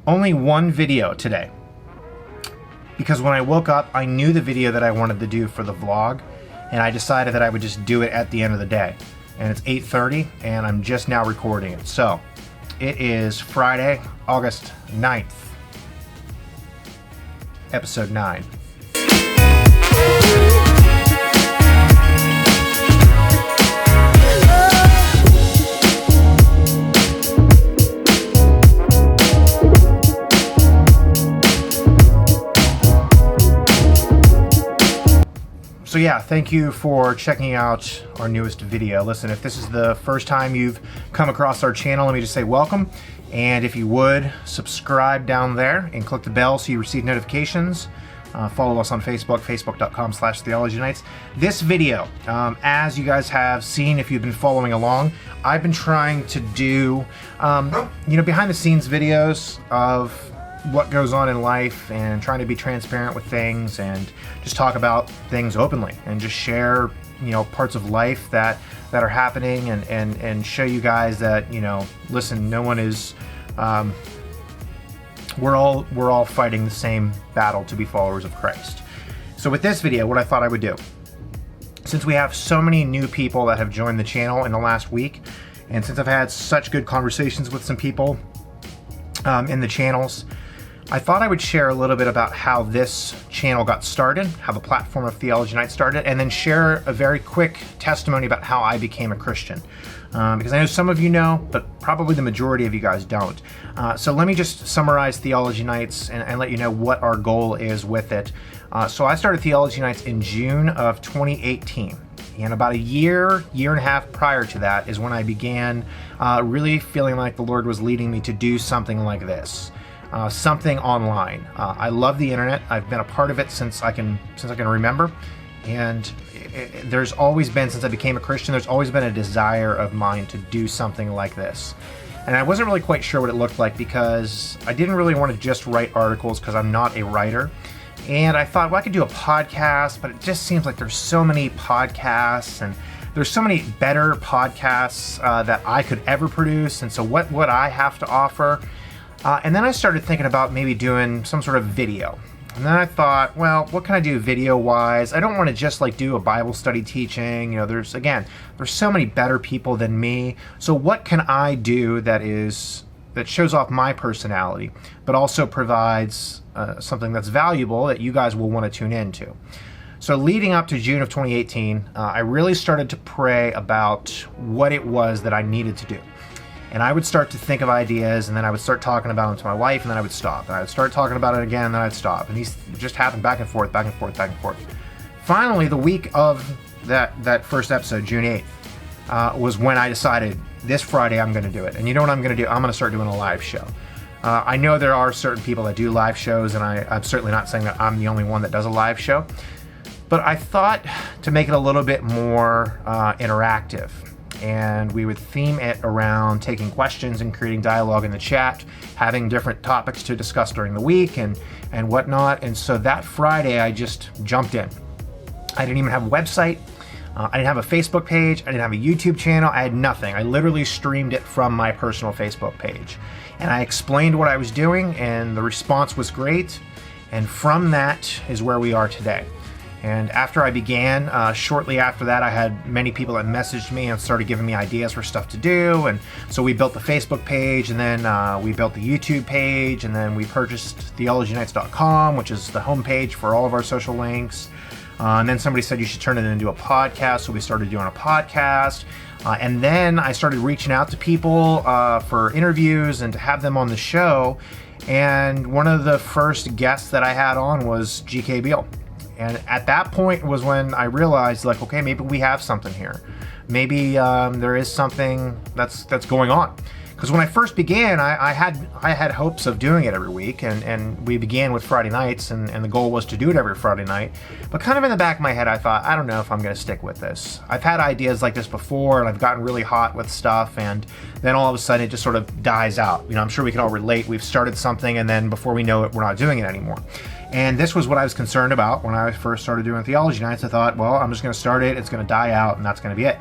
only one video today. Because when I woke up, I knew the video that I wanted to do for the vlog, and I decided that I would just do it at the end of the day. And it's 8:30, and I'm just now recording it. So, it is Friday, August 9th, episode 9. So yeah, thank you for checking out our newest video. Listen, if this is the first time you've come across our channel, let me just say welcome. And if you would, subscribe down there and click the bell so you receive notifications. Follow us on Facebook, facebook.com/Theology Nights. This video, as you guys have seen if you've been following along, I've been trying to do, behind the scenes videos of what goes on in life and trying to be transparent with things and just talk about things openly and just share, parts of life that are happening and show you guys that, listen, no one is, we're all fighting the same battle to be followers of Christ. So with this video, what I thought I would do, since we have so many new people that have joined the channel in the last week, and since I've had such good conversations with some people in the channels, I thought I would share a little bit about how this channel got started, how the platform of Theology Nights started, and then share a very quick testimony about how I became a Christian. Because I know some of you know, but probably the majority of you guys don't. So let me just summarize Theology Nights and let you know what our goal is with it. So I started Theology Nights in June of 2018. And about a year and a half prior to that is when I began really feeling like the Lord was leading me to do something like this. Something online. I love the internet. I've been a part of it since I can remember, and there's always been, since I became a Christian, there's always been a desire of mine to do something like this. And I wasn't really quite sure what it looked like because I didn't really want to just write articles because I'm not a writer. And I thought, well, I could do a podcast, but it just seems like there's so many podcasts and there's so many better podcasts that I could ever produce. And so what would I have to offer? And then I started thinking about maybe doing some sort of video. And then I thought, well, what can I do video-wise? I don't want to just do a Bible study teaching. There's so many better people than me. So what can I do that shows off my personality, but also provides something that's valuable that you guys will want to tune into? So leading up to June of 2018, I really started to pray about what it was that I needed to do. And I would start to think of ideas, and then I would start talking about them to my wife, and then I would stop. And I would start talking about it again, and then I'd stop. And these just happened back and forth, back and forth, back and forth. Finally, the week of that first episode, June 8th, was when I decided this Friday I'm going to do it. And you know what I'm going to do? I'm going to start doing a live show. I know there are certain people that do live shows, and I'm certainly not saying that I'm the only one that does a live show. But I thought to make it a little bit more interactive. And we would theme it around taking questions and creating dialogue in the chat, having different topics to discuss during the week and whatnot. And so that Friday, I just jumped in. I didn't even have a website. I didn't have a Facebook page. I didn't have a YouTube channel. I had nothing. I literally streamed it from my personal Facebook page. And I explained what I was doing, and the response was great. And from that is where we are today. And after I began, shortly after that, I had many people that messaged me and started giving me ideas for stuff to do. And so we built the Facebook page, and then we built the YouTube page, and then we purchased theologynights.com, which is the homepage for all of our social links. And then somebody said you should turn it into a podcast, so we started doing a podcast. And then I started reaching out to people for interviews and to have them on the show. And one of the first guests that I had on was G.K. Beale. And at that point was when I realized, okay, maybe we have something here. Maybe there is something that's going on. Because when I first began, I had hopes of doing it every week, and we began with Friday nights, and the goal was to do it every Friday night. But kind of in the back of my head, I thought, I don't know if I'm going to stick with this. I've had ideas like this before, and I've gotten really hot with stuff, and then all of a sudden it just sort of dies out. You know, I'm sure we can all relate. We've started something, and then before we know it, we're not doing it anymore. And this was what I was concerned about when I first started doing Theology Nights. I thought, well, I'm just going to start it, it's going to die out, and that's going to be it.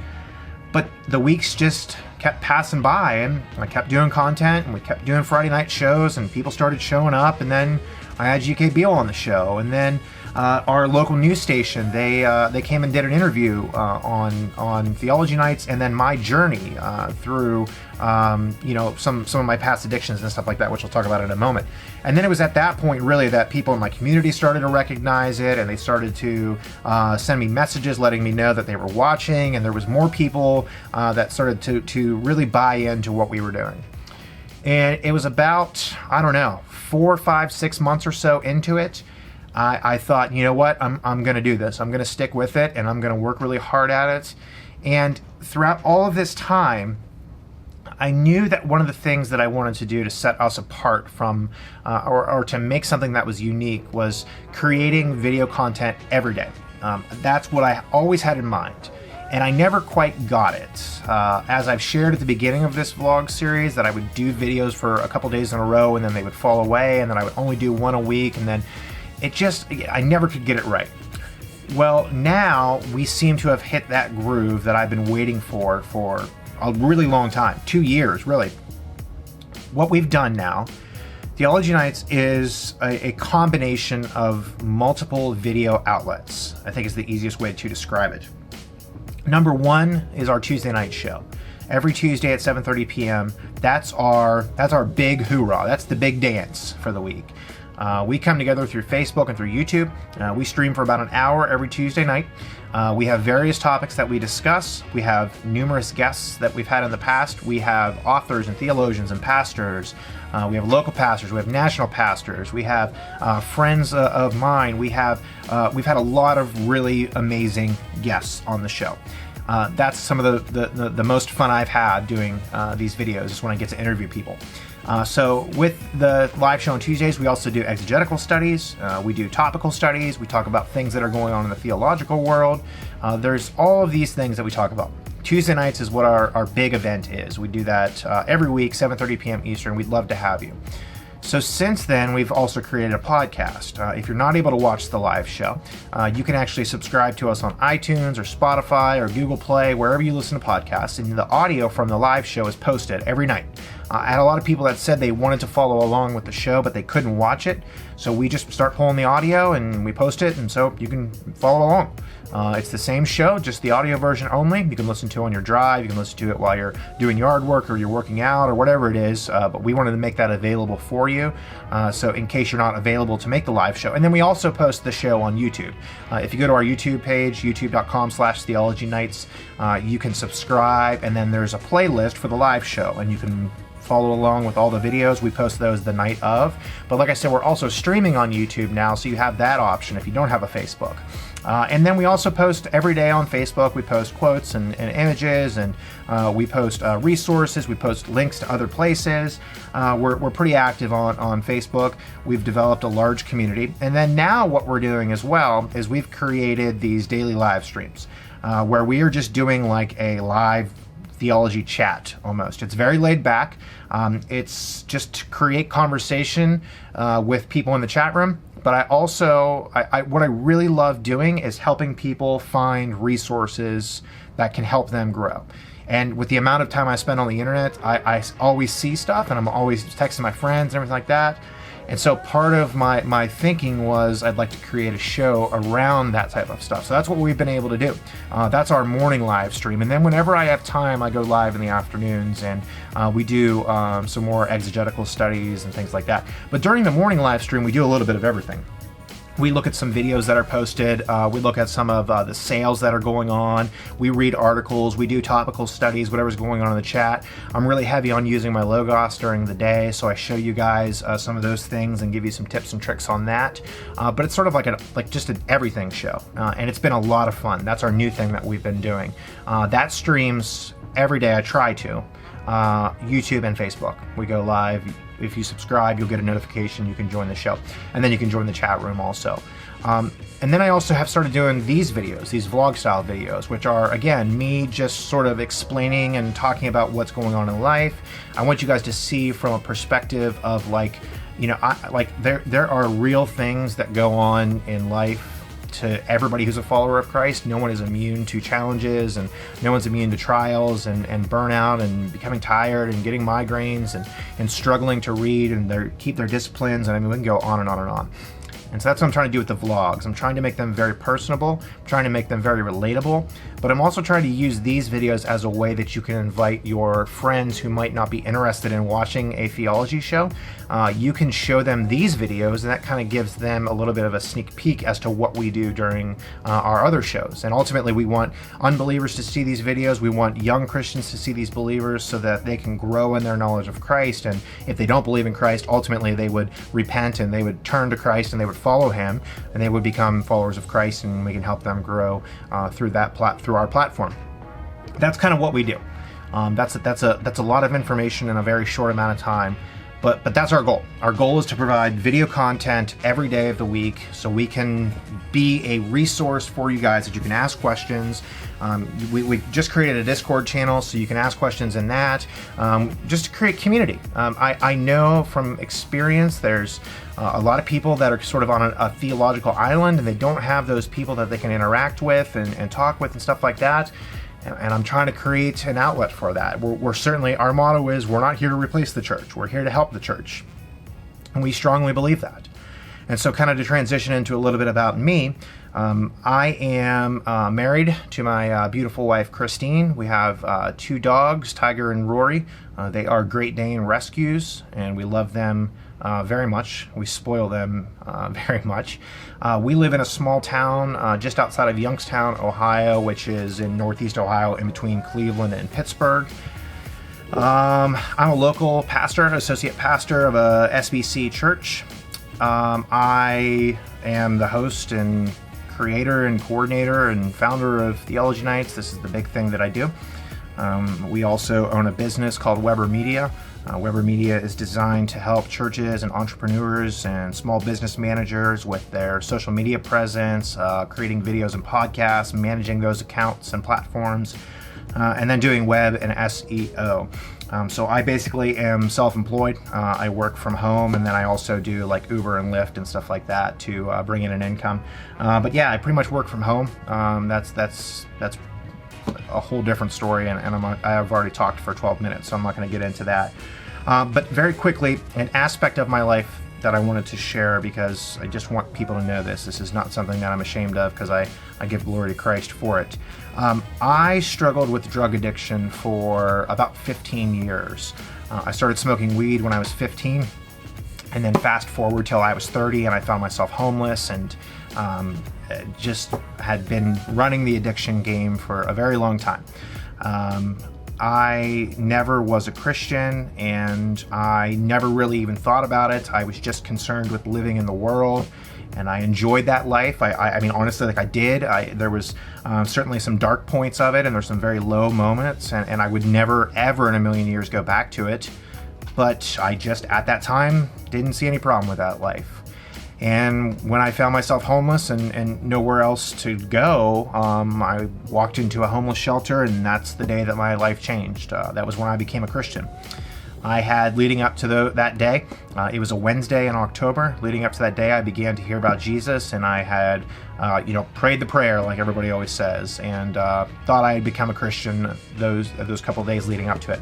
But the weeks just kept passing by, and I kept doing content, and we kept doing Friday night shows, and people started showing up, and then I had GK Beale on the show, and then our local news station, they came and did an interview on Theology Nights, and then my journey through some of my past addictions and stuff like that, which I'll talk about in a moment. And then it was at that point really that people in my community started to recognize it, and they started to send me messages letting me know that they were watching, and there was more people that started to really buy into what we were doing. And it was about, I don't know, 4, 5, 6 months or so into it, I thought, you know what, I'm going to do this. I'm going to stick with it, and I'm going to work really hard at it. And throughout all of this time, I knew that one of the things that I wanted to do to set us apart from, or to make something that was unique, was creating video content every day. That's what I always had in mind. And I never quite got it. As I've shared at the beginning of this vlog series, that I would do videos for a couple days in a row, and then they would fall away, and then I would only do one a week, and then I never could get it right. Well, now we seem to have hit that groove that I've been waiting for a really long time, 2 years, really. What we've done now, Theology Nights is a combination of multiple video outlets, I think is the easiest way to describe it. Number one is our Tuesday night show. Every Tuesday at 7:30 p.m. That's our big hoorah. That's the big dance for the week. We come together through Facebook and through YouTube. We stream for about an hour every Tuesday night. We have various topics that we discuss. We have numerous guests that we've had in the past. We have authors and theologians and pastors. We have local pastors. We have national pastors. We have friends of mine. We've had a lot of really amazing guests on the show. That's some of the most fun I've had doing these videos, is when I get to interview people. So with the live show on Tuesdays, we also do exegetical studies, we do topical studies, we talk about things that are going on in the theological world. There's all of these things that we talk about. Tuesday nights is what our big event is. We do that every week, 7:30 p.m. Eastern. We'd love to have you. So since then, we've also created a podcast. If you're not able to watch the live show, you can actually subscribe to us on iTunes or Spotify or Google Play, wherever you listen to podcasts, and the audio from the live show is posted every night. I had a lot of people that said they wanted to follow along with the show, but they couldn't watch it. So we just start pulling the audio and we post it, and so you can follow along. It's the same show, just the audio version only. You can listen to it on your drive, you can listen to it while you're doing yard work or you're working out or whatever it is, but we wanted to make that available for you, so in case you're not available to make the live show. And then we also post the show on YouTube. If you go to our YouTube page, youtube.com/Theology Nights, you can subscribe, and then there's a playlist for the live show, and you can follow along with all the videos. We post those the night of. But like I said, we're also streaming on YouTube now, so you have that option if you don't have a Facebook. And then we also post every day on Facebook. We post quotes and images, and we post resources. We post links to other places. We're pretty active on Facebook. We've developed a large community. And then now what we're doing as well is we've created these daily live streams where we are just doing like a live theology chat almost. It's very laid back. It's just to create conversation with people in the chat room. But I also, what I really love doing is helping people find resources that can help them grow. And with the amount of time I spend on the internet, I always see stuff, and I'm always texting my friends and everything like that. And so part of my thinking was I'd like to create a show around that type of stuff. So that's what we've been able to do. That's our morning live stream. And then whenever I have time, I go live in the afternoons, and we do some more exegetical studies and things like that. But during the morning live stream, we do a little bit of everything. We look at some videos that are posted. We look at some of the sales that are going on. We read articles. We do topical studies, whatever's going on in the chat. I'm really heavy on using my Logos during the day, so I show you guys some of those things and give you some tips and tricks on that. But it's sort of like just an everything show, and it's been a lot of fun. That's our new thing that we've been doing. That streams every day. I try to. YouTube and Facebook. We go live. If you subscribe, you'll get a notification. You can join the show, and then you can join the chat room also. And then I also have started doing these videos, these vlog style videos, which are, again, me just sort of explaining and talking about what's going on in life. I want you guys to see from a perspective of, like, you know, there are real things that go on in life to everybody who's a follower of Christ. No one is immune to challenges, and no one's immune to trials and burnout and becoming tired and getting migraines and struggling to read and keep their disciplines. And I mean, we can go on and on and on. And so that's what I'm trying to do with the vlogs. I'm trying to make them very personable, I'm trying to make them very relatable, but I'm also trying to use these videos as a way that you can invite your friends who might not be interested in watching a theology show. You can show them these videos, and that kind of gives them a little bit of a sneak peek as to what we do during our other shows. And ultimately, we want unbelievers to see these videos. We want young Christians to see these believers so that they can grow in their knowledge of Christ. And if they don't believe in Christ, ultimately they would repent and they would turn to Christ and they would follow him and they would become followers of Christ, and we can help them grow through our platform. That's kind of what we do. That's a lot of information in a very short amount of time. But that's our goal. Our goal is to provide video content every day of the week so we can be a resource for you guys that you can ask questions. We just created a Discord channel so you can ask questions in that, just to create community. I know from experience there's a lot of people that are sort of on a theological island, and they don't have those people that they can interact with and talk with and stuff like that. And I'm trying to create an outlet for that. We're certainly, our motto is, we're not here to replace the church. We're here to help the church. And we strongly believe that. And so kind of to transition into a little bit about me, I am married to my beautiful wife, Christine. We have 2 dogs, Tiger and Rory. They are Great Dane rescues, and we love them very much. We spoil them very much. We live in a small town just outside of Youngstown, Ohio, which is in northeast Ohio in between Cleveland and Pittsburgh. I'm a local pastor, associate pastor of a SBC church. I am the host and creator and coordinator and founder of Theology Nights. This is the big thing that I do. We also own a business called Weber Media. Weber Media is designed to help churches and entrepreneurs and small business managers with their social media presence, creating videos and podcasts, managing those accounts and platforms, and then doing web and SEO. So I basically am self-employed. I work from home, and then I also do like Uber and Lyft and stuff like that to bring in an income. But yeah, I pretty much work from home. That's a whole different story, and I've already talked for 12 minutes, so I'm not going to get into that. But very quickly, an aspect of my life that I wanted to share, because I just want people to know this. This is not something that I'm ashamed of, because I give glory to Christ for it. I struggled with drug addiction for about 15 years. I started smoking weed when I was 15, and then fast forward till I was 30, and I found myself homeless and just had been running the addiction game for a very long time. I never was a Christian, and I never really even thought about it. I was just concerned with living in the world, and I enjoyed that life. I mean, honestly, like I did. There was certainly some dark points of it, and there's some very low moments, and I would never, ever in a million years go back to it. But I just, at that time, didn't see any problem with that life. And when I found myself homeless and nowhere else to go, I walked into a homeless shelter, and that's the day that my life changed. That was when I became a Christian. I had, leading up to that day, it was a Wednesday in October. Leading up to that day, I began to hear about Jesus, and I had, prayed the prayer like everybody always says, and thought I had become a Christian those couple of days leading up to it.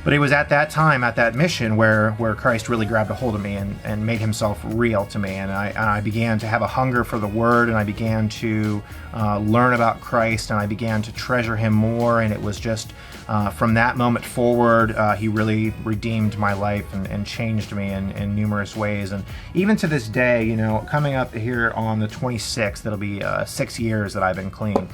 But it was at that time, at that mission, where Christ really grabbed a hold of me and made himself real to me. And I began to have a hunger for the Word, and I began to learn about Christ, and I began to treasure him more. And it was just from that moment forward, he really redeemed my life and changed me in numerous ways. And even to this day, coming up here on the 26th, it'll be 6 years that I've been clean.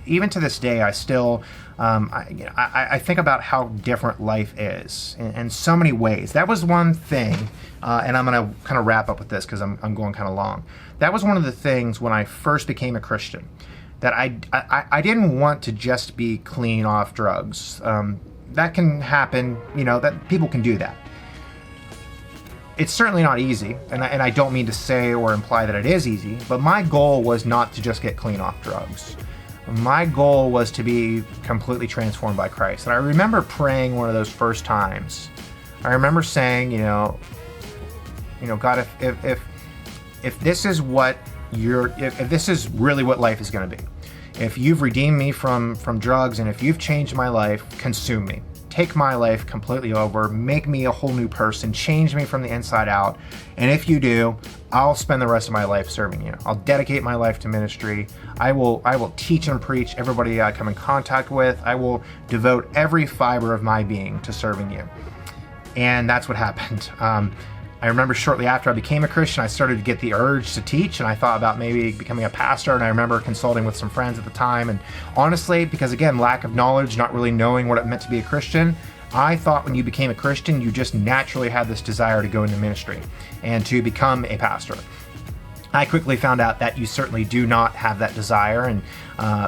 Even to this day, I still, I think about how different life is in so many ways. That was one thing, and I'm going to kind of wrap up with this because I'm going kind of long. That was one of the things when I first became a Christian, that I didn't want to just be clean off drugs. That can happen, that people can do that. It's certainly not easy, and I don't mean to say or imply that it is easy, but my goal was not to just get clean off drugs. My goal was to be completely transformed by Christ. And I remember praying one of those first times. I remember saying, God, if this is what if this is really what life is going to be, if you've redeemed me from drugs, and if you've changed my life, consume me. Take my life completely over, make me a whole new person, change me from the inside out. And if you do, I'll spend the rest of my life serving you. I'll dedicate my life to ministry. I will teach and preach everybody I come in contact with. I will devote every fiber of my being to serving you. And that's what happened. I remember shortly after I became a Christian, I started to get the urge to teach, and I thought about maybe becoming a pastor, and I remember consulting with some friends at the time, and honestly, because again, lack of knowledge, not really knowing what it meant to be a Christian, I thought when you became a Christian, you just naturally had this desire to go into ministry and to become a pastor. I quickly found out that you certainly do not have that desire, and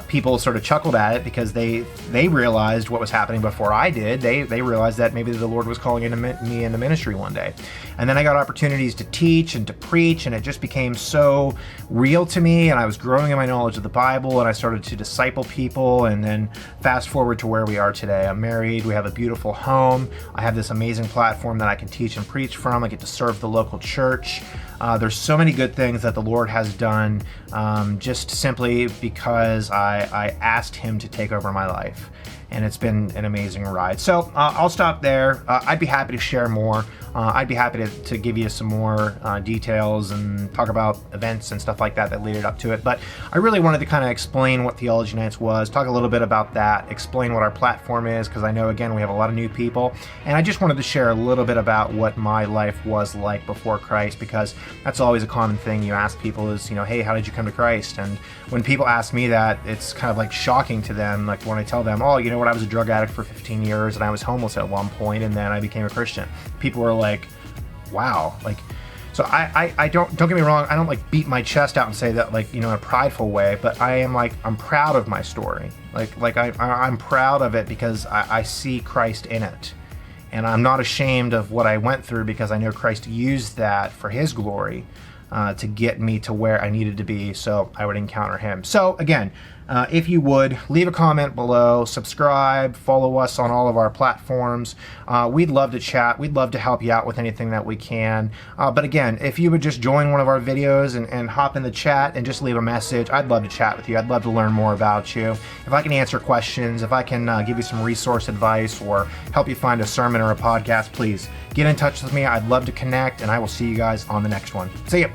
people sort of chuckled at it because they realized what was happening before I did. They realized that maybe the Lord was calling me into ministry one day. And then I got opportunities to teach and to preach, and it just became so real to me, and I was growing in my knowledge of the Bible, and I started to disciple people. And then fast forward to where we are today. I'm married, we have a beautiful home, I have this amazing platform that I can teach and preach from, I get to serve the local church. There's so many good things that the Lord has done just simply because I asked Him to take over my life. And it's been an amazing ride. So I'll stop there. I'd be happy to share more. I'd be happy to give you some more details and talk about events and stuff like that that leaded up to it. But I really wanted to kind of explain what Theology Nights was, talk a little bit about that, explain what our platform is, because I know, again, we have a lot of new people. And I just wanted to share a little bit about what my life was like before Christ, because that's always a common thing you ask people is, hey, how did you come to Christ? And when people ask me that, it's kind of like shocking to them. Like when I tell them, oh, you know what, I was a drug addict for 15 years and I was homeless at one point and then I became a Christian. People are like, wow. Like, so I don't get me wrong, I don't like beat my chest out and say that like, in a prideful way, but I am like, I'm proud of my story. I'm proud of it because I see Christ in it. And I'm not ashamed of what I went through because I know Christ used that for His glory to get me to where I needed to be so I would encounter Him. So again, if you would, leave a comment below, subscribe, follow us on all of our platforms. We'd love to chat. We'd love to help you out with anything that we can. But again, if you would just join one of our videos and hop in the chat and just leave a message, I'd love to chat with you. I'd love to learn more about you. If I can answer questions, if I can give you some resource advice or help you find a sermon or a podcast, please get in touch with me. I'd love to connect, and I will see you guys on the next one. See ya.